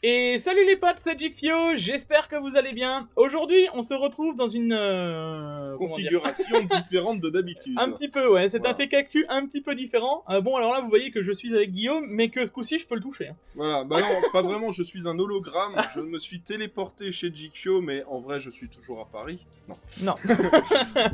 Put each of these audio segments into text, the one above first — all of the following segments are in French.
Et salut les potes, c'est Jikfio, j'espère que vous allez bien. Aujourd'hui, on se retrouve dans une... configuration différente de d'habitude. Un petit peu, ouais, c'est Voilà. un Tech-Actu un petit peu différent. Bon, alors là, vous voyez que je suis avec Guillaume, mais que ce coup-ci, je peux le toucher. Hein. Voilà, bah non, pas vraiment, je suis un hologramme, je me suis téléporté chez Jikfio, mais en vrai, je suis toujours à Paris. Non. Non.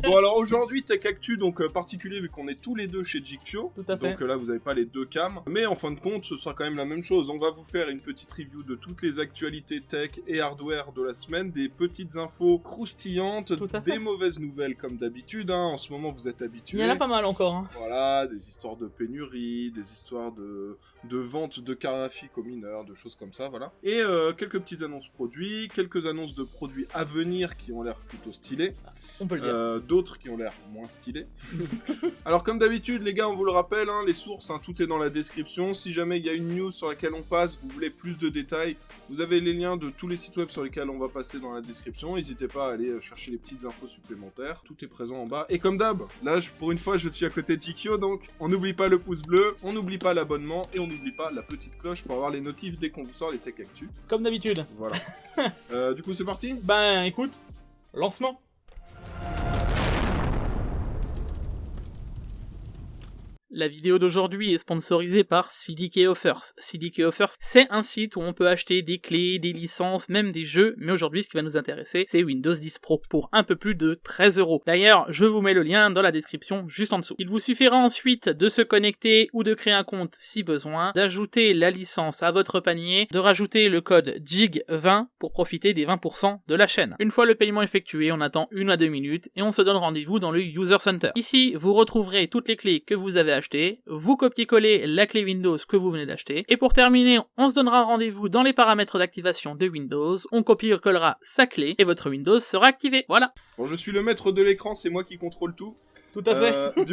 Bon, alors aujourd'hui, Tech-Actu, donc particulier, vu qu'on est tous les deux chez Jikfio. Tout à fait. Donc là, vous n'avez pas les deux cams. Mais en fin de compte, ce sera quand même la même chose. On va vous faire une petite review de toutes les actualités tech et hardware de la semaine, des petites infos croustillantes, Tout à fait. des mauvaises nouvelles comme d'habitude. Hein. En ce moment, vous êtes habitués. Il y en a pas mal encore. Hein. Voilà, des histoires de pénurie, des histoires de vente de cartes graphiques aux mineurs, de choses comme ça, voilà. Et quelques petites annonces produits, quelques annonces de produits à venir qui ont l'air plutôt stylés. On peut le dire. D'autres qui ont l'air moins stylés. Alors comme d'habitude les gars, on vous le rappelle, hein, les sources, hein, tout est dans la description. Si jamais il y a une news sur laquelle on passe, vous voulez plus de détails, vous avez les liens de tous les sites web sur lesquels on va passer dans la description. N'hésitez pas à aller chercher les petites infos supplémentaires. Tout est présent en bas. Et comme d'hab, là pour une fois je suis à côté de Jikfio, donc on n'oublie pas le pouce bleu, on n'oublie pas l'abonnement et on n'oublie pas la petite cloche pour avoir les notifs dès qu'on vous sort les Tech Actu. Comme d'habitude. Voilà. Du coup c'est parti. Ben, écoute, lancement. La vidéo d'aujourd'hui est sponsorisée par CDK Offers. CDK Offers, c'est un site où on peut acheter des clés, des licences, même des jeux, mais aujourd'hui ce qui va nous intéresser, c'est Windows 10 Pro pour un peu plus de 13€. D'ailleurs, je vous mets le lien dans la description juste en dessous. Il vous suffira ensuite de se connecter ou de créer un compte si besoin, d'ajouter la licence à votre panier, de rajouter le code JIG20 pour profiter des 20% de la chaîne. Une fois le paiement effectué, on attend 1 à 2 minutes et on se donne rendez-vous dans le User Center. Ici, vous retrouverez toutes les clés que vous avez achetées, vous copiez-collez la clé Windows que vous venez d'acheter, et pour terminer, on se donnera rendez-vous dans les paramètres d'activation de Windows, on copie-collera sa clé, et votre Windows sera activé, voilà. Bon, je suis le maître de l'écran, c'est moi qui contrôle tout. Tout à fait.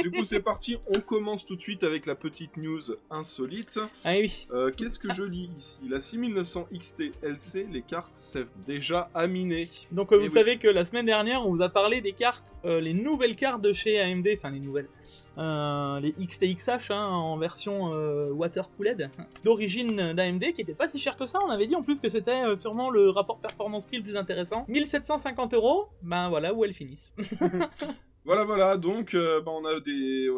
Du coup, c'est parti. On commence tout de suite avec la petite news insolite. Ah oui. Qu'est-ce que je lis ici? La 6900 XT LC, les cartes servent déjà à miner. Donc vous savez que la semaine dernière, on vous a parlé des cartes, les nouvelles cartes de chez AMD, enfin les nouvelles, les XTXH hein, en version water-cooled, d'origine d'AMD, qui était pas si cher que ça. On avait dit en plus que c'était sûrement le rapport performance-prix le plus intéressant. 1750€, ben voilà où elles finissent. Voilà, donc on a des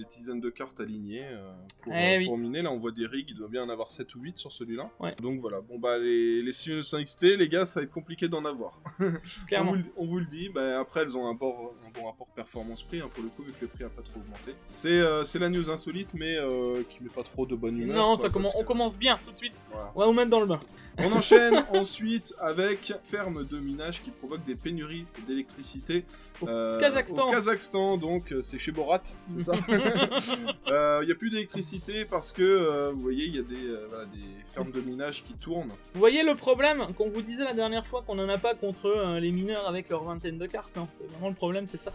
dizaines de cartes alignées pour miner. Là, on voit des rigs, il doit bien en avoir 7 ou 8 sur celui-là. Ouais. Donc voilà, bon bah les 6900 XT, les gars, ça va être compliqué d'en avoir. Clairement. On vous le dit, après elles ont un bon rapport performance-prix, hein, pour le coup, vu que le prix a pas trop augmenté. C'est la news insolite, mais qui met pas trop de bonne humeur. Non, on commence bien, tout de suite. Voilà. On va vous mettre dans le bain. On enchaîne ensuite avec ferme de minage qui provoque des pénuries d'électricité au Kazakhstan, donc c'est chez Borat, c'est ça. Il n'y a plus d'électricité parce que, vous voyez, il y a des fermes de minage qui tournent. Vous voyez le problème qu'on vous disait la dernière fois qu'on n'en a pas contre les mineurs avec leur vingtaine de cartes, hein. C'est vraiment le problème, c'est ça.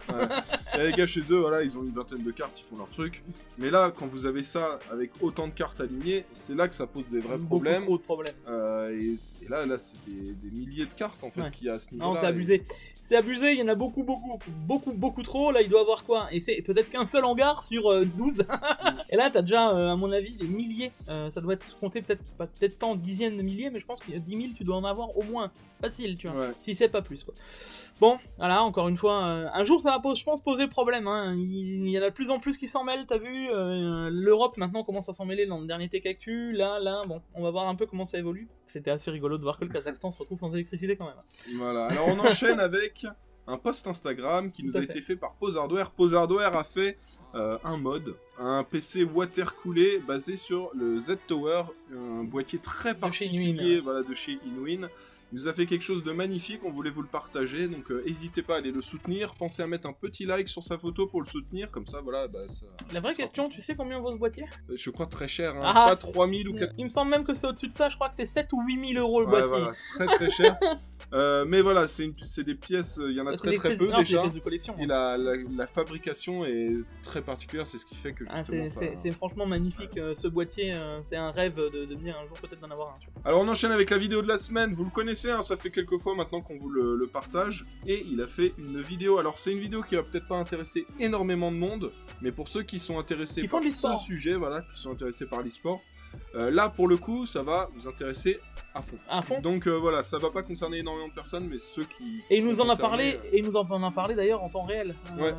Les gars chez eux, voilà, ils ont une vingtaine de cartes, ils font leur truc. Mais là, quand vous avez ça avec autant de cartes alignées, c'est là que ça pose des vrais problèmes. Beaucoup trop de problèmes. Et là c'est des milliers de cartes en fait qu'il y a à ce niveau-là. Non, c'est abusé. C'est abusé, il y en a beaucoup trop. Là, il doit y avoir quoi? Et c'est peut-être qu'un seul hangar sur 12. Et là, t'as déjà, à mon avis, des milliers. Ça doit être compté peut-être pas en dizaines de milliers, mais je pense qu'il y a 10 000, tu dois en avoir au moins. Facile, tu vois. Ouais. Si c'est pas plus, quoi. Bon, voilà, encore une fois, un jour, ça va, je pense, poser problème. Hein. Il y en a de plus en plus qui s'en mêlent, t'as vu. L'Europe, maintenant, commence à s'en mêler dans le dernier Tech Actu. Là, bon, on va voir un peu comment ça évolue. C'était assez rigolo de voir que le Kazakhstan se retrouve sans électricité, quand même. Voilà, alors on enchaîne avec un post Instagram qui nous a été fait par Pose Hardware. Pose Hardware a fait un mode, un PC water-coolé basé sur le Z-Tower, un boîtier très particulier de chez Inwin. Il nous a fait quelque chose de magnifique, on voulait vous le partager, donc n'hésitez pas à aller le soutenir, pensez à mettre un petit like sur sa photo pour le soutenir, comme ça, voilà, ça... La vraie question, tu sais combien vaut ce boîtier? Je crois très cher, hein. C'est pas 3000 ou 4000... Il me semble même que c'est au-dessus de ça, je crois que c'est 7 ou 8000 euros le boîtier. Voilà, très cher. Mais voilà, c'est des pièces, il y en a très peu déjà. C'est des pièces de collection. Et la fabrication est très particulière, c'est ce qui fait que justement c'est franchement magnifique, ce boîtier, c'est un rêve de venir un jour peut-être d'en avoir un. Tu vois. Alors on enchaîne avec la vidéo de la semaine, vous le connaissez, hein, ça fait quelques fois maintenant qu'on vous le partage, et il a fait une vidéo, alors c'est une vidéo qui va peut-être pas intéresser énormément de monde, mais pour ceux qui sont intéressés par ce sujet, voilà, qui sont intéressés par l'e-sport, Là, pour le coup, ça va vous intéresser à fond. À fond. Donc voilà, ça va pas concerner énormément de personnes, mais ceux qui Et il nous en a concernés, parlé, et il nous en a parlé d'ailleurs en temps réel. Ouais.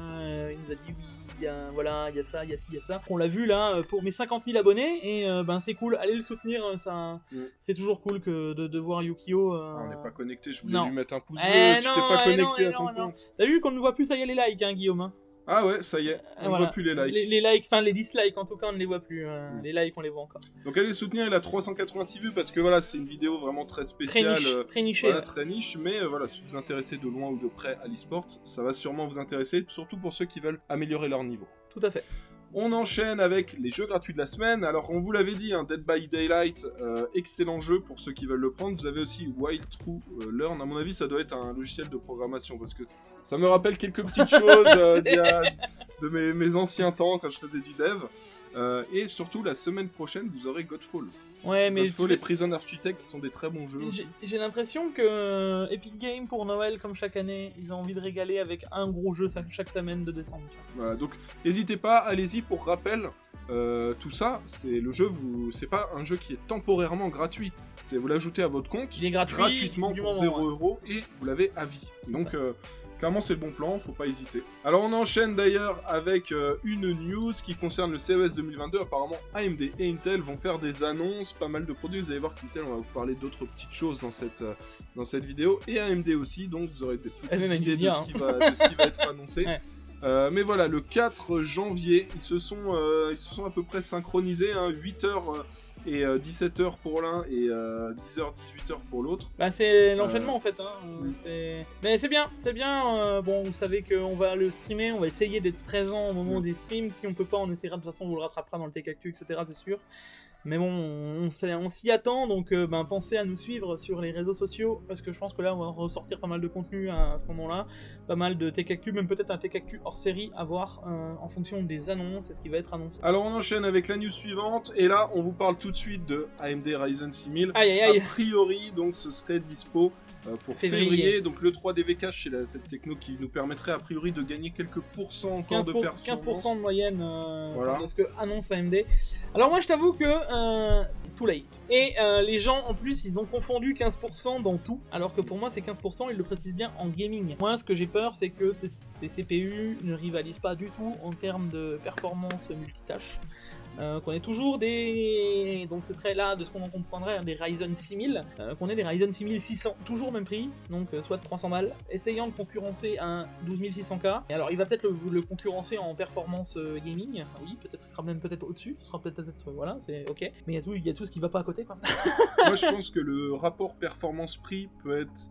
Il nous a dit oui, il y a ça, il y a ci, il y a ça. On l'a vu là pour mes 50 000 abonnés, et c'est cool, allez le soutenir, ça, c'est toujours cool que de voir Yukio. On n'est pas connecté, je voulais non. lui mettre un pouce bleu, tu t'es pas connecté à ton compte. T'as vu qu'on ne voit plus, ça y est, les likes, hein, Guillaume, hein. Ah ouais, ça y est, on ne voit plus les likes. Les likes, enfin les dislikes en tout cas, on ne les voit plus. Les likes, on les voit encore. Donc allez soutenir, il a 386 vues parce que voilà, c'est une vidéo vraiment très spéciale. Très nichée. Voilà, très niche, mais voilà, si vous vous intéressez de loin ou de près à l'e-sport, ça va sûrement vous intéresser, surtout pour ceux qui veulent améliorer leur niveau. Tout à fait. On enchaîne avec les jeux gratuits de la semaine. Alors, on vous l'avait dit, Dead by Daylight, excellent jeu pour ceux qui veulent le prendre. Vous avez aussi Wild True Learn. À mon avis, ça doit être un logiciel de programmation parce que ça me rappelle quelques petites choses de mes anciens temps quand je faisais du dev. Et surtout, la semaine prochaine, vous aurez Godfall. Ouais, mais Godfall et Prison Architect qui sont des très bons jeux aussi. J'ai l'impression que Epic Games pour Noël, comme chaque année, ils ont envie de régaler avec un gros jeu chaque semaine de décembre. Voilà, donc n'hésitez pas, allez-y. Pour rappel, tout ça, c'est le jeu, c'est pas un jeu qui est temporairement gratuit. Vous l'ajoutez à votre compte, il est gratuitement pour 0€ et vous l'avez à vie. Donc clairement c'est le bon plan, faut pas hésiter. Alors on enchaîne d'ailleurs avec une news qui concerne le CES 2022. Apparemment AMD et Intel vont faire des annonces, pas mal de produits. Vous allez voir qu'Intel, on va vous parler d'autres petites choses dans cette vidéo. Et AMD aussi, donc vous aurez des petites idées de ce qui va être annoncé. Ouais. Mais voilà, le 4 janvier, ils se sont à peu près synchronisés, 8h et 17h pour l'un et 10h, 18h pour l'autre. Bah c'est l'enchaînement en fait. Mais c'est bien. Bon, vous savez qu'on va le streamer, on va essayer d'être présent au moment des streams. Si on peut pas, on essaiera, de toute façon, on vous le rattrapera dans le Tech Actu, etc. C'est sûr. Mais bon, on s'y attend, donc pensez à nous suivre sur les réseaux sociaux, parce que je pense que là, on va ressortir pas mal de contenu à ce moment-là, pas mal de Tech Actu, même peut-être un Tech Actu hors série à voir en fonction des annonces et ce qui va être annoncé. Alors on enchaîne avec la news suivante, et là, on vous parle tout de suite de AMD Ryzen 6000. Aïe. A priori, donc ce serait dispo pour février. Donc le 3DV Cache, c'est cette techno qui nous permettrait a priori de gagner quelques pourcents encore de performance. 15% de moyenne voilà. de ce que annonce AMD. Alors moi je t'avoue que too late. Et les gens en plus ils ont confondu 15% dans tout, alors que pour moi c'est 15%, ils le précisent bien en gaming. Moi ce que j'ai peur c'est que ces CPU ne rivalisent pas du tout en termes de performance multitâche. Qu'on ait toujours donc ce serait là, de ce qu'on en comprendrait, des Ryzen 6000, qu'on ait des Ryzen 6600, toujours même prix, donc soit 300 balles, essayant de concurrencer un 12600K. Et alors il va peut-être le concurrencer en performance gaming, oui, peut-être il sera même peut-être au-dessus, ce sera peut-être voilà, c'est ok, mais il y a tout ce qui va pas à côté quoi. Moi je pense que le rapport performance-prix peut être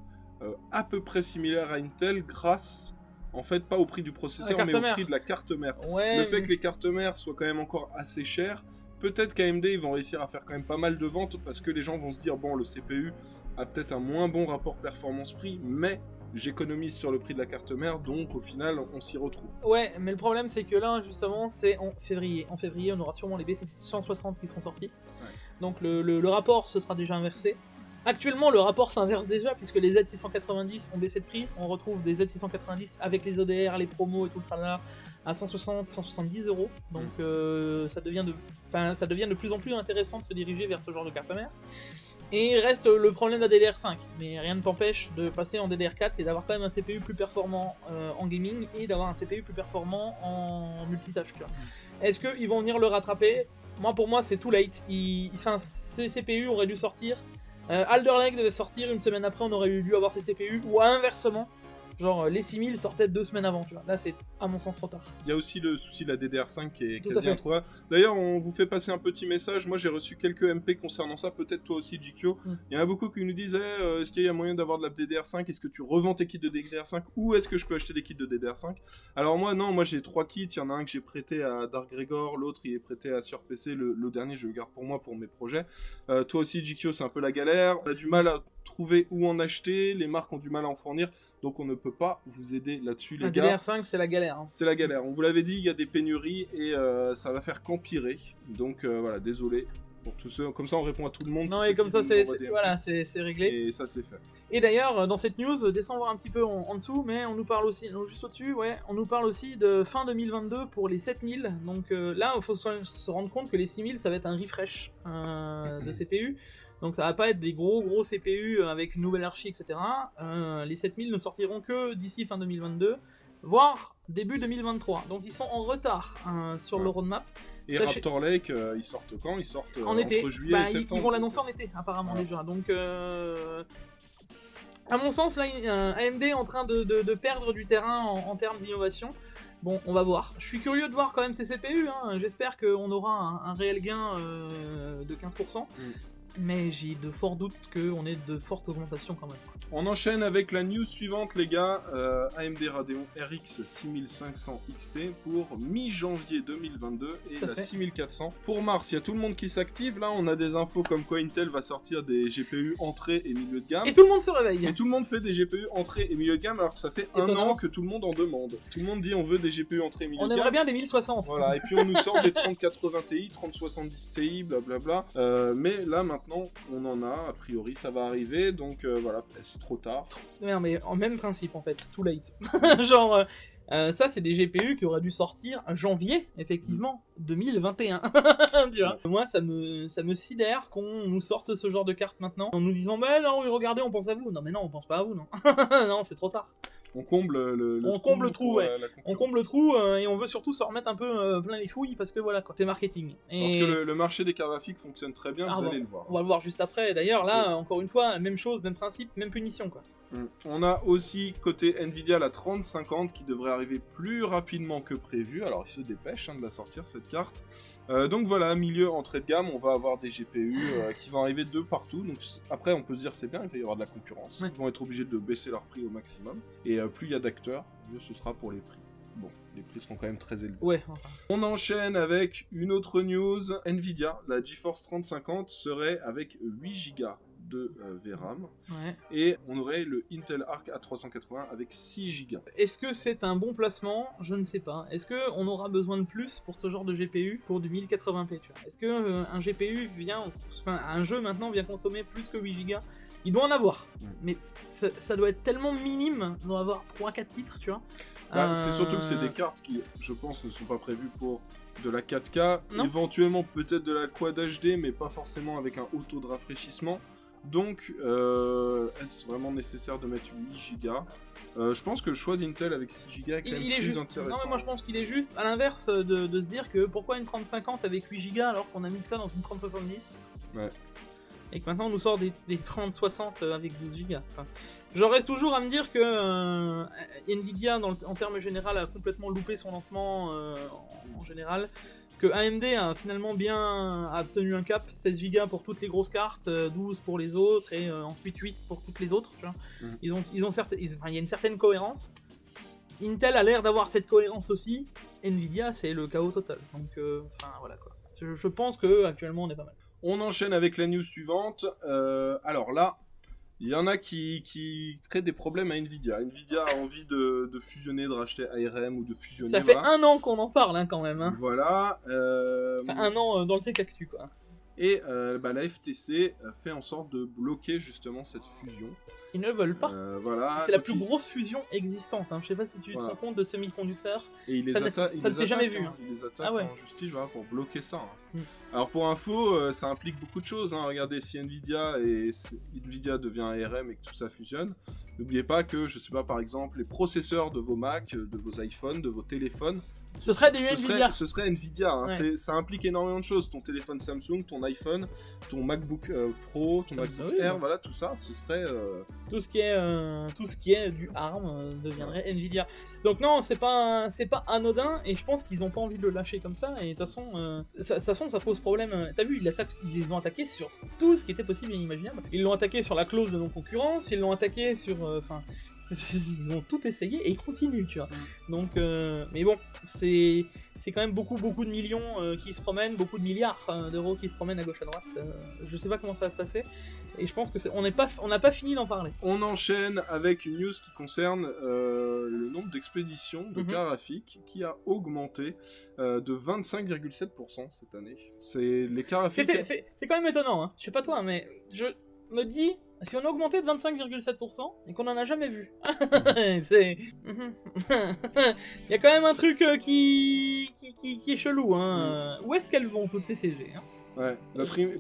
à peu près similaire à Intel grâce... En fait, pas au prix du processeur, mais au prix de la carte mère. Ouais, le fait que les cartes mères soient quand même encore assez chères, peut-être qu'AMD ils vont réussir à faire quand même pas mal de ventes, parce que les gens vont se dire, bon, le CPU a peut-être un moins bon rapport performance-prix, mais j'économise sur le prix de la carte mère, donc au final, on s'y retrouve. Ouais, mais le problème, c'est que là, justement, c'est en février. En février, on aura sûrement les B660 qui seront sortis. Ouais. Donc le rapport se sera déjà inversé. Actuellement, le rapport s'inverse déjà, puisque les Z690 ont baissé de prix. On retrouve des Z690 avec les ODR, les promos et tout le tralala à 170 €. Donc ça devient de plus en plus intéressant de se diriger vers ce genre de carte mère. Et il reste le problème de la DDR5, mais rien ne t'empêche de passer en DDR4 et d'avoir quand même un CPU plus performant en gaming et d'avoir un CPU plus performant en multitâche. Est-ce qu'ils vont venir le rattraper ? Pour moi, c'est too late. Ces CPU auraient dû sortir. Alder Lake devait sortir une semaine après, on aurait dû avoir ces CPU, ou inversement, genre les 6000 sortaient 2 semaines avant, tu vois. Là c'est à mon sens trop tard. Il y a aussi le souci de la DDR5 qui est quasi introuvable. D'ailleurs on vous fait passer un petit message, moi j'ai reçu quelques MP concernant ça, peut-être toi aussi JQ. Il y en a beaucoup qui nous disaient est-ce qu'il y a moyen d'avoir de la DDR5, est-ce que tu revends tes kits de DDR5 ou est-ce que je peux acheter des kits de DDR5? Alors moi j'ai 3 kits, il y en a un que j'ai prêté à Dark Gregor, l'autre il est prêté à SurPC, le dernier je le garde pour moi pour mes projets. Toi aussi JQ, c'est un peu la galère, on a du mal à trouver où en acheter, les marques ont du mal à en fournir, donc on ne peut pas vous aider là-dessus les gars. DDR5 c'est la galère. C'est la galère, on vous l'avait dit, il y a des pénuries et ça va faire qu'empirer, donc voilà, désolé. pour tous ceux, comme ça on répond à tout le monde. Non, tous et ceux comme qui ça, nous c'est envoient des voilà, MP. c'est réglé. Et ça c'est fait. Et d'ailleurs, dans cette news, descends voir un petit peu en dessous, mais on nous parle aussi, non, juste au-dessus, ouais, on nous parle aussi de fin 2022 pour les 7000. Donc là, il faut se rendre compte que les 6000, ça va être un refresh de CPU. Donc ça va pas être des gros CPU avec une nouvelle archi, etc. Les 7000 ne sortiront que d'ici fin 2022, voire début 2023. Donc ils sont en retard sur le roadmap. Et Raptor Lake, ils sortent quand? Ils sortent en été. entre juillet et septembre. Ils vont l'annoncer en été, apparemment, déjà. Donc, à mon sens, là, AMD est en train de perdre du terrain en termes d'innovation. Bon, on va voir. Je suis curieux de voir quand même ces CPU. Hein. J'espère qu'on aura un réel gain de 15%. Mais j'ai de forts doutes qu'on ait de fortes augmentations quand même. On enchaîne avec la news suivante, les gars. AMD Radeon RX 6500 XT pour mi-janvier 2022 et la 6400 pour mars. Il y a tout le monde qui s'active. Là, on a des infos comme quoi Intel va sortir des GPU entrée et milieu de gamme. Et tout le monde se réveille. Et tout le monde fait des GPU entrée et milieu de gamme alors que ça fait un an que tout le monde en demande. Tout le monde dit on veut des GPU entrée et milieu de gamme. On aimerait bien des 1060. Voilà, et puis on nous sort des 3080 Ti, 3070 Ti, blablabla. Mais là, maintenant, on en a, a priori, ça va arriver, donc voilà, est-ce trop tard? Non, mais en même principe, en fait, too late. Genre, ça, c'est des GPU qui auraient dû sortir janvier, effectivement, 2021. Tu vois. Moi, ça me sidère qu'on nous sorte ce genre de carte maintenant, en nous disant, mais non, regardez, on pense à vous. Non, mais non, on pense pas à vous, non. Non, c'est trop tard. On comble le trou, ouais. On comble le trou et on veut surtout se remettre un peu plein les fouilles parce que voilà quoi, c'est marketing. Et... Parce que le marché des cartes graphiques fonctionne très bien, vous allez le voir. On va le voir juste après. D'ailleurs, là, encore une fois, même chose, même principe, même punition quoi. On a aussi côté Nvidia la 3050 qui devrait arriver plus rapidement que prévu. Alors ils se dépêchent de la sortir cette carte. Donc voilà, milieu entrée de gamme, on va avoir des GPU qui vont arriver de partout. Donc après on peut se dire c'est bien, il va y avoir de la concurrence. Ils vont être obligés de baisser leur prix au maximum. Et plus il y a d'acteurs, mieux ce sera pour les prix. Bon, les prix seront quand même très élevés. Ouais, enfin. On enchaîne avec une autre news. Nvidia, la GeForce 3050 serait avec 8 Go de VRAM. Ouais. Et on aurait le Intel Arc A380 avec 6 Go. Est-ce que c'est un bon placement? Je ne sais pas. Est-ce qu'on aura besoin de plus pour ce genre de GPU pour du 1080p? Est-ce que un GPU un jeu maintenant vient consommer plus que 8 Go? Il doit en avoir, mais ça doit être tellement minime, il doit avoir 3-4 titres, tu vois. C'est surtout que c'est des cartes qui, je pense, ne sont pas prévues pour de la 4K, non. Éventuellement peut-être de la Quad HD, mais pas forcément avec un haut taux de rafraîchissement. Donc, est-ce vraiment nécessaire de mettre 8 Go? Je pense que le choix d'Intel avec 6 Go est quand même plus juste. intéressant. Non, mais moi je pense qu'il est juste, à l'inverse de se dire que pourquoi une 3050 avec 8 Go alors qu'on a mis que ça dans une 3070? Ouais. Et que maintenant on nous sort des 3060 avec 12 Go. Enfin, j'en reste toujours à me dire que Nvidia, en termes général, a complètement loupé son lancement en général. Que AMD a finalement bien obtenu un cap, 16 Go pour toutes les grosses cartes, 12 pour les autres, et ensuite 8 pour toutes les autres. Tu vois. Il y a une certaine cohérence. Intel a l'air d'avoir cette cohérence aussi. Nvidia, c'est le chaos total. Donc, voilà quoi. Je pense que actuellement on est pas mal. On enchaîne avec la news suivante. Alors là, il y en a qui créent des problèmes à Nvidia. Nvidia a envie de fusionner, de racheter ARM ou de fusionner. Ça fait un an qu'on en parle quand même. Hein. Voilà. Enfin, un an dans le tech actu quoi. Et la FTC fait en sorte de bloquer justement cette fusion. Ils ne veulent pas. Voilà. C'est la plus grosse fusion existante. Hein. Je sais pas si tu te rends compte de semi-conducteurs. Et ça ne s'est jamais vu. Hein. Ils les attaquent en justice pour bloquer ça. Hein. Mm. Alors pour info, ça implique beaucoup de choses. Hein. Regardez, si Nvidia devient ARM et que tout ça fusionne, n'oubliez pas que, je sais pas, par exemple, les processeurs de vos Mac, de vos iPhones, de vos téléphones, ce serait des Nvidia. Ce serait Nvidia. Hein. Ouais. Ça implique énormément de choses. Ton téléphone Samsung, ton iPhone, ton MacBook Pro, ton MacBook Air, voilà, tout ça, ce serait... Tout ce qui est du ARM deviendrait Nvidia. Donc non, c'est pas anodin, et je pense qu'ils ont pas envie de le lâcher comme ça, et de toute façon, ça pose problème. T'as vu, ils les ont attaqués sur tout ce qui était possible et inimaginable. Ils l'ont attaqué sur la clause de non-concurrence, ils l'ont attaqué sur... Ils ont tout essayé et ils continuent, tu vois. Donc, mais bon, c'est quand même beaucoup de millions qui se promènent, beaucoup de milliards d'euros qui se promènent à gauche à droite. Je sais pas comment ça va se passer. Et je pense que on n'a pas fini d'en parler. On enchaîne avec une news qui concerne le nombre d'expéditions de cartes graphiques qui a augmenté de 25,7% cette année. C'est les cartes graphiques. C'est quand même étonnant, hein. Je sais pas toi, mais je me dis, si on a augmenté de 25,7% et qu'on en a jamais vu, c'est... Il y a quand même un truc qui est chelou, hein. Où est-ce qu'elles vont toutes ces CG, hein? Ouais,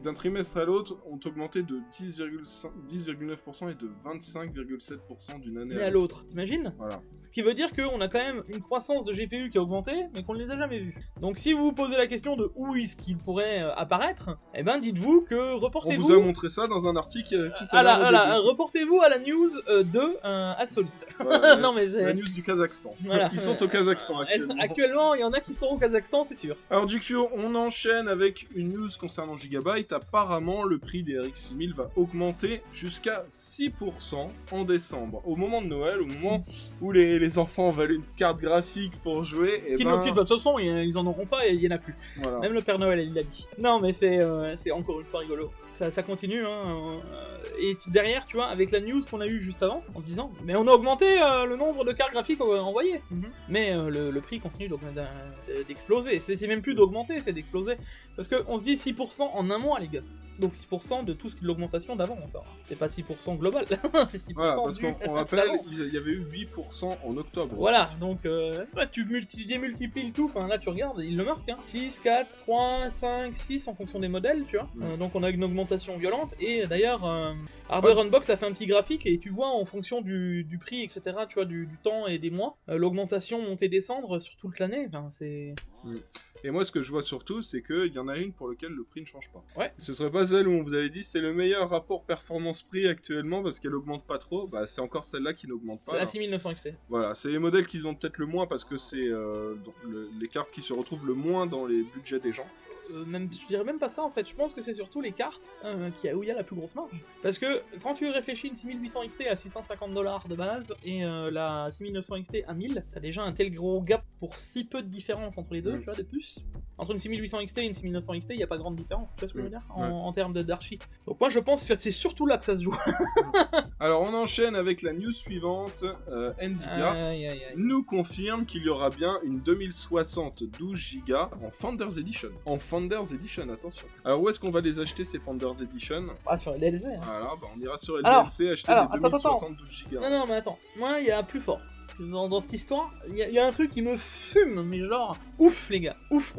d'un trimestre à l'autre, ont augmenté de 10,9% et de 25,7% d'une année à l'autre. T'imagines? Voilà. Ce qui veut dire qu'on a quand même une croissance de GPU qui a augmenté, mais qu'on ne les a jamais vus. Donc si vous vous posez la question de où est-ce qu'ils pourraient apparaître, eh ben dites-vous que reportez-vous... On vous a montré ça dans un article tout à l'heure. Reportez-vous à la news de Insolite. Voilà, non, mais la news du Kazakhstan. Voilà. Ils sont au Kazakhstan actuellement. Actuellement, il y en a qui sont au Kazakhstan, c'est sûr. Alors Jixio, on enchaîne avec une news concernant Gigabyte. Apparemment, le prix des RX 6000 va augmenter jusqu'à 6% en décembre. Au moment de Noël, au moment où les enfants veulent une carte graphique pour jouer, et de toute façon, ils en auront pas et il y en a plus. Voilà. Même le Père Noël, il l'a dit. Non, mais c'est encore une fois rigolo. Ça continue, hein. Et derrière, tu vois, avec la news qu'on a eue juste avant, en disant, mais on a augmenté le nombre de cartes graphiques envoyées. Mais le prix continue d'exploser. C'est même plus d'augmenter, c'est d'exploser. Parce qu'on se dit 6% en un mois, les gars. Donc 6% de tout ce qui est l'augmentation d'avant encore. C'est pas 6% global. C'est 6% voilà, parce qu'on rappelle, il y avait eu 8% en octobre. Voilà, donc tu démultiplies le tout, enfin là tu regardes, il le marque, hein. 6, 4, 3, 5, 6 en fonction des modèles, tu vois. Donc on a une augmentation violente, et d'ailleurs, Hardware Unbox a fait un petit graphique, et tu vois en fonction du prix, etc., tu vois, du temps et des mois, l'augmentation monter descendre sur toute l'année, enfin c'est... Et moi, ce que je vois surtout, c'est qu'il y en a une pour laquelle le prix ne change pas. Ouais. Ce serait pas celle où on vous avait dit c'est le meilleur rapport performance-prix actuellement parce qu'elle augmente pas trop. Bah, c'est encore celle-là qui n'augmente pas. C'est la 6900 XT. Voilà, c'est les modèles qui ont peut-être le moins parce que c'est les cartes qui se retrouvent le moins dans les budgets des gens. Je dirais même pas ça en fait, je pense que c'est surtout les cartes où il y a la plus grosse marge. Parce que quand tu réfléchis une 6800 XT à 650$ de base et la 6900 XT à 1000, t'as déjà un tel gros gap pour si peu de différence entre les deux, tu vois, de plus. Entre une 6800 XT et une 6900 XT, il n'y a pas grande différence, tu vois ce que je veux dire, en termes d'archi. Donc moi je pense que c'est surtout là que ça se joue. Alors on enchaîne avec la news suivante, Nvidia nous confirme qu'il y aura bien une 2060 12Go en Founders Edition. Founders Edition, attention. Alors où est-ce qu'on va les acheter ces Founders Edition? Ah, sur les DLC. Hein. Voilà, bah on ira sur les DLC acheter des 2060 12Go. Non, mais attends, moi il y a plus fort. Dans cette histoire, il y a un truc qui me fume, mais genre, ouf les gars, ouf.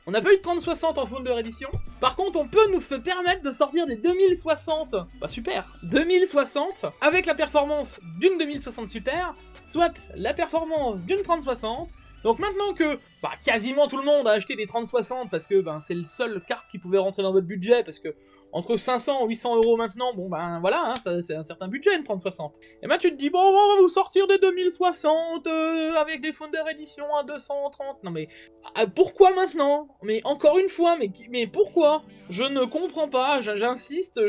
On n'a pas eu de 3060 en Founder Edition, par contre on peut nous se permettre de sortir des 2060, bah super, 2060, avec la performance d'une 2060 Super, soit la performance d'une 3060, donc maintenant que quasiment tout le monde a acheté des 3060 parce que c'est le seul carte qui pouvait rentrer dans votre budget, parce que entre 500 et 800€ maintenant, voilà, hein, c'est un certain budget une 3060. Et tu te dis, bon, on va vous sortir des 2060 avec des Founder Edition à 230. Non mais, pourquoi maintenant? Mais encore une fois, mais pourquoi? Je ne comprends pas, j'insiste,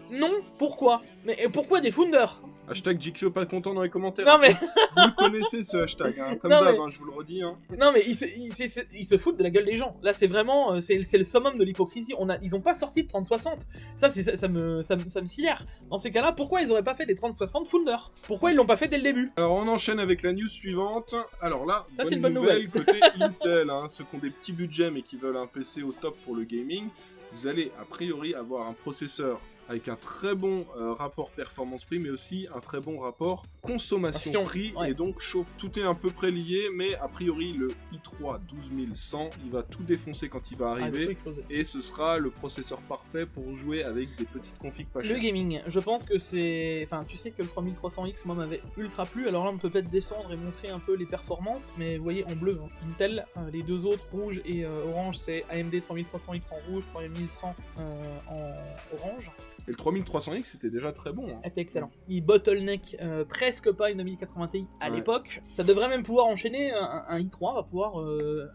non, pourquoi? Mais pourquoi des Founder? Hashtag Jixio pas content dans les commentaires. Non mais... Vous le connaissez ce hashtag, hein, comme d'hab, je vous le redis. Hein. Non mais ils se foutent de la gueule des gens. Là c'est vraiment, c'est le summum de l'hypocrisie. Ils ont pas sorti de 3060. Ça me sidère. Dans ces cas-là, pourquoi ils auraient pas fait des 3060 Founder? Pourquoi ils l'ont pas fait dès le début? Alors on enchaîne avec la news suivante. Alors là, ça c'est une bonne nouvelle. Côté Intel, hein, ceux qui ont des petits budgets mais qui veulent un PC au top pour le gaming, vous allez a priori avoir un processeur avec un très bon rapport performance-prix, mais aussi un très bon rapport consommation-prix, et donc chauffe. Tout est à peu près lié, mais a priori le i3 12100, il va tout défoncer quand il va arriver, et ce sera le processeur parfait pour jouer avec des petites configs pas chères. Le gaming, je pense que c'est... Enfin, tu sais que le 3300X, moi, m'avait ultra plu, alors là, on peut peut-être descendre et montrer un peu les performances, mais vous voyez, en bleu, hein. Intel, les deux autres, rouge et orange, c'est AMD 3300X en rouge, 3100 en orange. Et le 3300X c'était déjà très bon. Hein. Était excellent. Il bottleneck presque pas une 2080 Ti à Ouais. l'époque. Ça devrait même pouvoir enchaîner, un i3 va pouvoir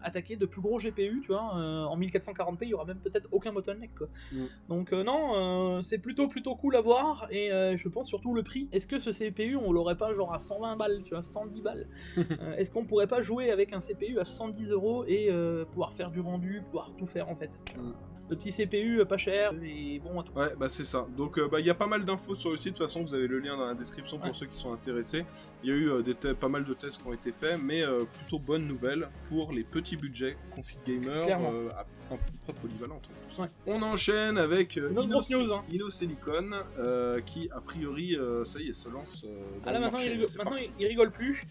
attaquer de plus gros GPU, tu vois. En 1440p, il y aura même peut-être aucun bottleneck, quoi. Donc non, c'est plutôt cool à voir, et je pense surtout le prix. Est-ce que ce CPU, on l'aurait pas genre à 120 balles, tu vois, 110 balles est-ce qu'on pourrait pas jouer avec un CPU à 110 € et pouvoir faire du rendu, pouvoir tout faire en fait. Le petit CPU pas cher et bon à tout. Ouais, bah c'est ça. Donc il y a pas mal d'infos sur le site, de toute façon vous avez le lien dans la description pour Ouais. ceux qui sont intéressés. Il y a eu pas mal de tests qui ont été faits, mais plutôt bonne nouvelle pour les petits budgets config gamer, Clairement. à peu près polyvalentes. Ouais. On enchaîne avec Une autre grosse news, hein. InnoSilicon, qui a priori, ça y est, se lance dans Ah là le maintenant, marché. C'est parti. il rigole plus.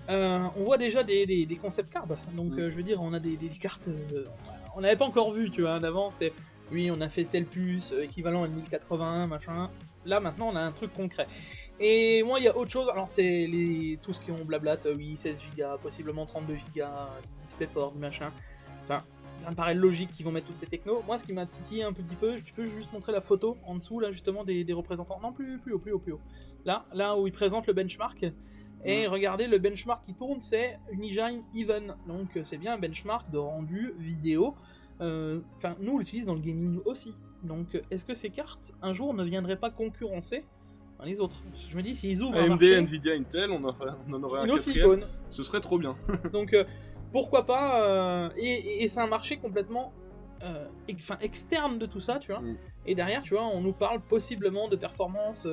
On voit déjà des concept cards. Donc je veux dire, on a des cartes. On n'avait pas encore vu, tu vois. D'avant, c'était oui, on a fait tel puce, équivalent à 1081, machin. Là maintenant, on a un truc concret. Et moi, il y a autre chose. Alors, c'est tout ce qui ont blablate. Oui, 16 Go, possiblement 32 Go, DisplayPort, machin. Enfin, ça me paraît logique qu'ils vont mettre toutes ces technos. Moi, ce qui m'a titillé un petit peu, tu peux juste montrer la photo en dessous, là, justement, des représentants. Non, plus haut. Là où ils présentent le benchmark. Et regardez, le benchmark qui tourne, c'est Unigine Even. Donc, c'est bien un benchmark de rendu vidéo. Enfin, nous, on l'utilise dans le gaming aussi. Donc, est-ce que ces cartes, un jour, ne viendraient pas concurrencer les autres? Je me dis, s'ils ouvrent un AMD, marché... Nvidia, Intel, on en aurait un InnoSilicon. quatrième. Ce serait trop bien. Donc, pourquoi pas et c'est un marché complètement externe de tout ça, tu vois. Et derrière, tu vois, on nous parle possiblement de performance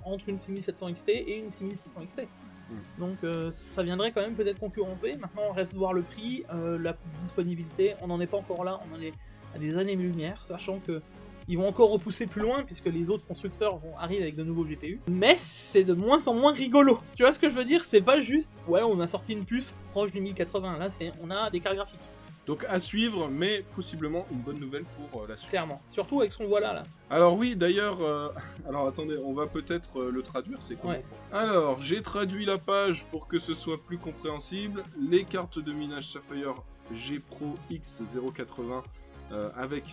entre une 6700 XT et une 6600 XT. Donc ça viendrait quand même peut-être concurrencer. Maintenant, on reste voir le prix, la disponibilité. On n'en est pas encore là, on en est à des années-lumière, sachant que ils vont encore repousser plus loin puisque les autres constructeurs vont arriver avec de nouveaux GPU. Mais c'est de moins en moins rigolo. Tu vois ce que je veux dire? C'est pas juste, ouais, on a sorti une puce proche du 1080. Là, on a des cartes graphiques. Donc à suivre, mais possiblement une bonne nouvelle pour la suite. Clairement. Surtout avec ce qu'on voit là. Alors oui, d'ailleurs, alors attendez, on va peut-être le traduire, c'est comment? Ouais. Alors, j'ai traduit la page pour que ce soit plus compréhensible. Les cartes de minage Sapphire G Pro X080 avec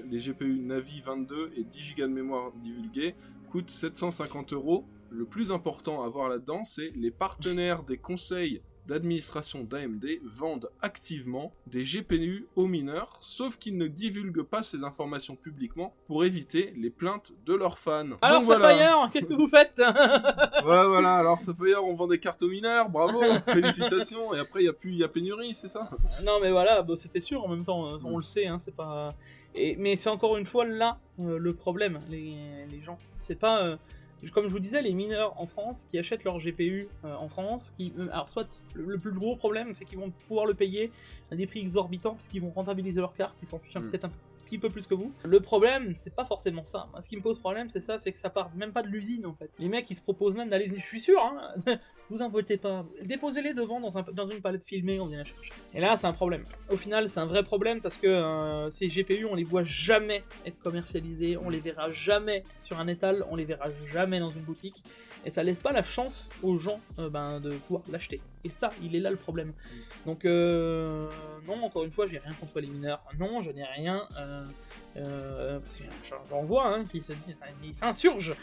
les GPU Navi 22 et 10 Go de mémoire divulguée coûtent 750 €. Le plus important à voir là-dedans, c'est les partenaires des conseils d'administration d'AMD vendent activement des GPU aux mineurs, sauf qu'ils ne divulguent pas ces informations publiquement pour éviter les plaintes de leurs fans. Alors Donc, Sapphire, qu'est-ce que vous faites? voilà, alors Sapphire, on vend des cartes aux mineurs, bravo, félicitations, et après il y a pénurie, c'est ça? Non mais voilà, bah, c'était sûr en même temps, on le sait, hein, c'est pas... mais c'est encore une fois là le problème, les gens. C'est pas... comme je vous disais, les mineurs en France qui achètent leur GPU en France, alors soit le plus gros problème, c'est qu'ils vont pouvoir le payer à des prix exorbitants puisqu'ils vont rentabiliser leur carte, qui s'en fichent peut-être un petit peu plus que vous. Le problème, c'est pas forcément ça. Moi, ce qui me pose problème, c'est ça, c'est que ça part même pas de l'usine en fait. Les mecs, ils se proposent même d'aller, je suis sûr, hein, vous inquiétez pas, déposez-les devant dans une palette filmée, on vient la chercher. Et là, c'est un problème. Au final, c'est un vrai problème parce que ces GPU, on les voit jamais être commercialisés, on les verra jamais sur un étal, on les verra jamais dans une boutique. Et ça laisse pas la chance aux gens de pouvoir l'acheter. Et ça, il est là le problème. Donc non, encore une fois, j'ai rien contre les mineurs. Non, je n'ai rien. Parce que j'en vois qui se disent, ils s'insurgent.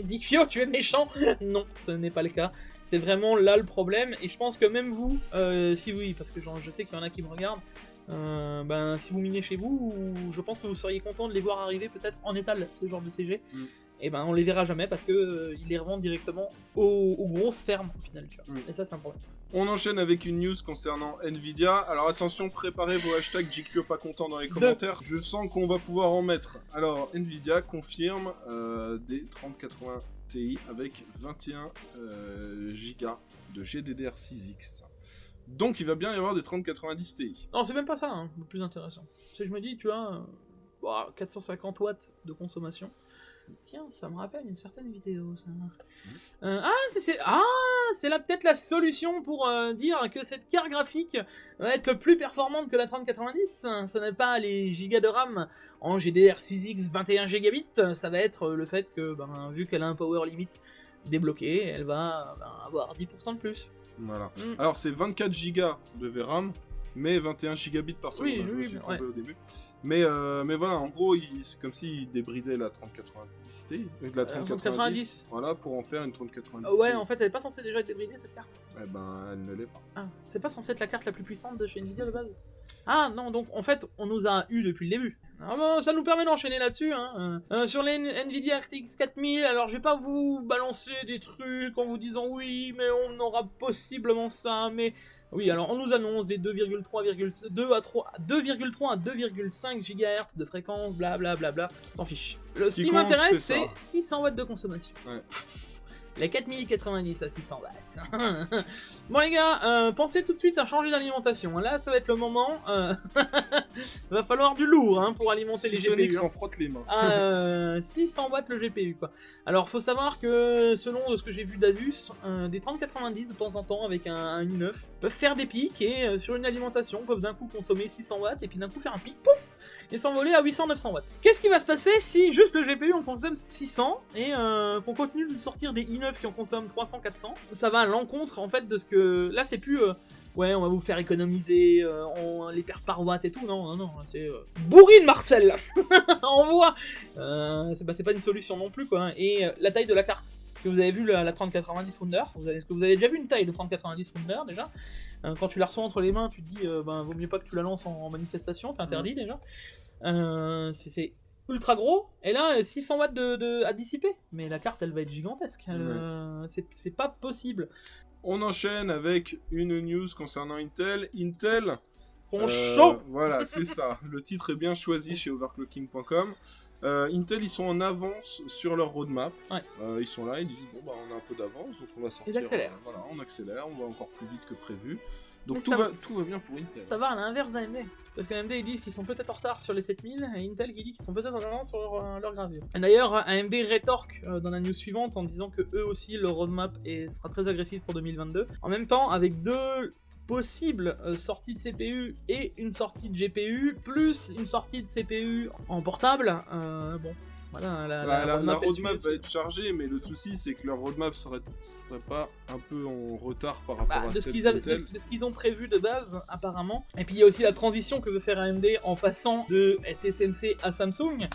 Dikfio, tu es méchant. Non, ce n'est pas le cas. C'est vraiment là le problème. Et je pense que même vous, si oui, parce que je sais qu'il y en a qui me regardent, si vous minez chez vous, je pense que vous seriez content de les voir arriver peut-être en étal, ce genre de CG. Et on les verra jamais parce que ils les revendent directement aux grosses fermes au final, tu vois. Et ça, c'est un problème. On enchaîne avec une news concernant Nvidia. Alors attention, préparez vos hashtags JQO pas content dans les commentaires. Je sens qu'on va pouvoir en mettre. Alors Nvidia confirme des 3080 Ti avec 21 Go de GDDR6X. Donc il va bien y avoir des 3090 Ti. Non, c'est même pas ça, le plus intéressant. C'est je me dis, tu vois, 450 watts de consommation. Tiens, ça me rappelle une certaine vidéo, ça. C'est là peut-être la solution pour dire que cette carte graphique va être plus performante que la 3090. Ce n'est pas les gigas de RAM en GDR6X 21 gigabits, ça va être le fait que, vu qu'elle a un power limit débloqué, elle va avoir 10% de plus. Voilà. Alors c'est 24 Go de VRAM mais 21 gigabits par seconde. Oui, Je me oui, suis trompé ouais. au début. Mais voilà, en gros, c'est comme s'il débridait la 3090 Ti, la 3090, voilà, pour en faire une 3090 Ouais, Ti. en fait, elle est pas censée déjà être débridée cette carte. Eh ben, elle ne l'est pas. Ah, c'est pas censé être la carte la plus puissante de chez Nvidia de base. Ah non, donc en fait, on nous a eu depuis le début. Ah bon, ça nous permet d'enchaîner là-dessus. Hein. Sur les Nvidia RTX 4000, alors je vais pas vous balancer des trucs en vous disant oui, mais on aura possiblement ça, mais... Oui, alors on nous annonce des 2,3 à 2,5 GHz de fréquence, blablabla, bla, s'en fiche. Ce qui m'intéresse, c'est 600 watts de consommation. Ouais. Les 4090 à 600 watts. Bon les gars, pensez tout de suite à changer d'alimentation. Là, ça va être le moment. Va falloir du lourd hein, pour alimenter les GPU. Sonic s'en frotte les mains. 600 watts le GPU quoi. Alors faut savoir que selon ce que j'ai vu d'Asus, des 3090 de temps en temps avec un i9 peuvent faire des pics et sur une alimentation peuvent d'un coup consommer 600 watts et puis d'un coup faire un pic, pouf, et s'envoler à 800-900 watts. Qu'est-ce qui va se passer si juste le GPU on consomme 600 et qu'on continue de sortir des i9 qui en consomment 300-400? Ça va à l'encontre en fait de ce que... Là c'est plus... Ouais, on va vous faire économiser, les perfs par watt et tout. Non, c'est bourrine Marcel. On voit. C'est pas une solution non plus quoi. Et la taille de la carte. Est-ce que vous avez vu la 3090 Founder? Est-ce que vous avez déjà vu une taille de 3090 Founder déjà? Quand tu la reçois entre les mains, tu te dis, vaut mieux pas que tu la lances en manifestation, t'es interdit déjà. C'est ultra gros, et là 600 watts à dissiper. Mais la carte elle va être gigantesque. C'est pas possible. On enchaîne avec une news concernant Intel. Intel sont chauds. Voilà, c'est ça. Le titre est bien choisi chez overclocking.com. Intel, ils sont en avance sur leur roadmap. Ouais. Ils sont là, ils disent bon on a un peu d'avance, donc on va sortir. Ils accélèrent. Voilà, on accélère, on va encore plus vite que prévu. Donc tout va bien pour Intel. Ça va à l'inverse d'AMD. Parce qu'AMD ils disent qu'ils sont peut-être en retard sur les 7000 et Intel qui dit qu'ils sont peut-être en avance sur leur gravure. Et d'ailleurs AMD rétorque dans la news suivante en disant que eux aussi leur roadmap sera très agressif pour 2022. En même temps avec deux possibles sorties de CPU et une sortie de GPU plus une sortie de CPU en portable, bon. Voilà, la roadmap va être chargée, mais le souci c'est que leur roadmap serait pas un peu en retard par rapport à celle d'Intel. De ce qu'ils ont prévu de base, apparemment. Et puis il y a aussi la transition que veut faire AMD en passant de TSMC à Samsung.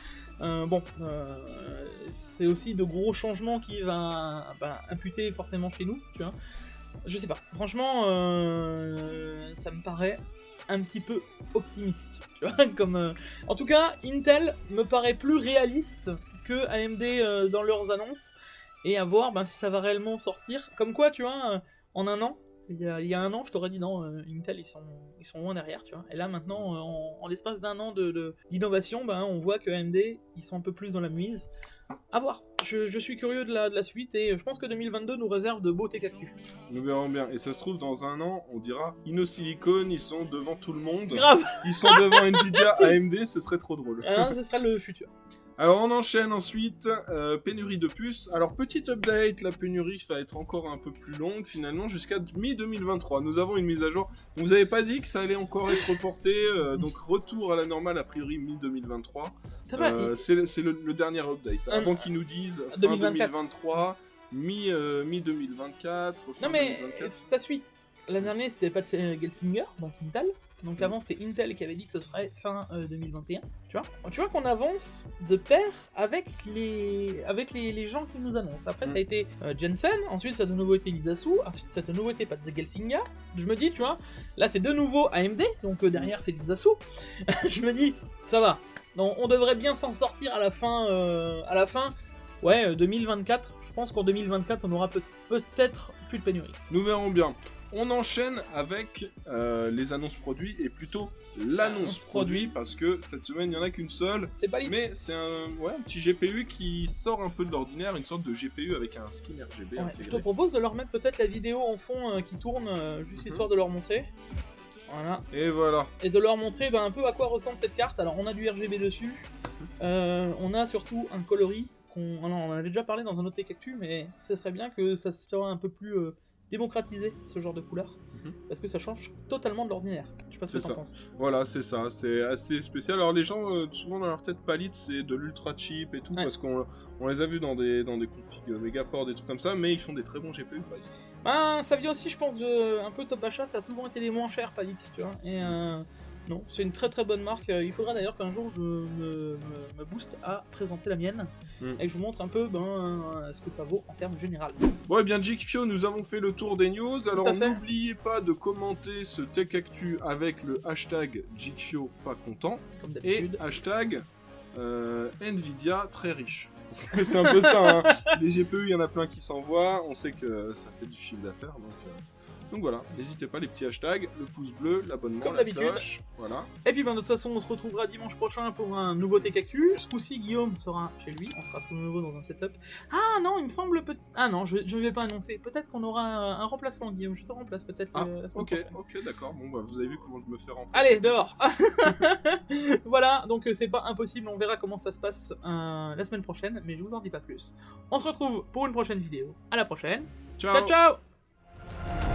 C'est aussi de gros changements qui va imputer forcément chez nous, tu vois. Je sais pas, franchement, ça me paraît un petit peu optimiste, tu vois, comme... En tout cas, Intel me paraît plus réaliste que AMD dans leurs annonces, et à voir si ça va réellement sortir. Comme quoi, tu vois, en un an, il y a un an, je t'aurais dit non, Intel, ils sont loin derrière, tu vois. Et là, maintenant, en l'espace d'un an d'innovation, on voit que AMD, ils sont un peu plus dans la mise. À voir. Je suis curieux de la suite et je pense que 2022 nous réserve de beaux TKQ. Nous verrons bien. Et ça se trouve, dans un an, on dira InnoSilicon, ils sont devant tout le monde. Grave. Ils sont devant Nvidia, AMD, ce serait trop drôle. Ce sera le futur. Alors on enchaîne ensuite, pénurie de puces. Alors petit update, la pénurie va être encore un peu plus longue finalement jusqu'à mi-2023. Nous avons une mise à jour. On vous avait pas dit que ça allait encore être reporté, donc retour à la normale a priori mi-2023. C'est le dernier update. Avant qu'ils nous disent fin 2023, mi-2024. Non mais 2024. Ça suit. L'année dernière c'était pas de Gelsinger, donc Intel. Donc avant c'était Intel qui avait dit que ce serait fin 2021, tu vois qu'on avance de pair avec les gens qui nous annoncent. Après ça a été Jensen, ensuite ça a de nouveau été Lisasu, ensuite ça a de nouveau été Pat de Gelsinger. Je me dis, tu vois, là c'est de nouveau AMD, donc derrière c'est Lisasu. Je me dis, ça va, donc, on devrait bien s'en sortir à la fin. Ouais, 2024, je pense qu'en 2024 on aura peut-être plus de pénurie. Nous verrons bien. On enchaîne avec les annonces produits et plutôt l'annonce produit parce que cette semaine il n'y en a qu'une seule. C'est pas mais c'est un petit GPU qui sort un peu de l'ordinaire, une sorte de GPU avec un skin RGB intégré. Je te propose de leur mettre peut-être la vidéo en fond qui tourne, juste histoire de leur montrer. Voilà. Et voilà. Et de leur montrer un peu à quoi ressemble cette carte. Alors on a du RGB dessus, on a surtout un coloris. On en avait déjà parlé dans un autre TKactu, mais ce serait bien que ça soit un peu plus démocratiser ce genre de couleur, parce que ça change totalement de l'ordinaire. Je sais pas ce que t'en penses. Voilà, c'est ça, c'est assez spécial. Alors les gens, souvent dans leur tête, Palit, c'est de l'ultra cheap et tout, parce qu'on les a vus dans des configs Megaport, des trucs comme ça, mais ils font des très bons GPU, Palit. Ben, ça vient aussi, je pense, de un peu top achat, ça a souvent été des moins chers, Palit, tu vois, et non, c'est une très très bonne marque. Il faudra d'ailleurs qu'un jour je me booste à présenter la mienne et que je vous montre un peu ce que ça vaut en termes général. Bon, et bien, Geekfio, nous avons fait le tour des news. Alors, n'oubliez pas de commenter ce Tech Actu avec le hashtag Geekfio pas content comme d'habitude. Et hashtag Nvidia très riche. C'est un peu ça, hein. Les GPU, il y en a plein qui s'envoient. On sait que ça fait du chiffre d'affaires, donc voilà, n'hésitez pas, les petits hashtags, le pouce bleu, l'abonnement, la cloche, voilà. Et puis de toute façon, on se retrouvera dimanche prochain pour un nouveau Tech Actu. Ce coup-ci, Guillaume sera chez lui, on sera tout nouveau dans un setup. Ah non, il me semble... Ah non, je vais pas annoncer. Peut-être qu'on aura un remplaçant, Guillaume, je te remplace peut-être la semaine prochaine. Ok, d'accord, bon bah vous avez vu comment je me fais remplacer. Allez, dehors. Voilà, donc c'est pas impossible, on verra comment ça se passe la semaine prochaine, mais je vous en dis pas plus. On se retrouve pour une prochaine vidéo. À la prochaine. Ciao. Ciao, ciao.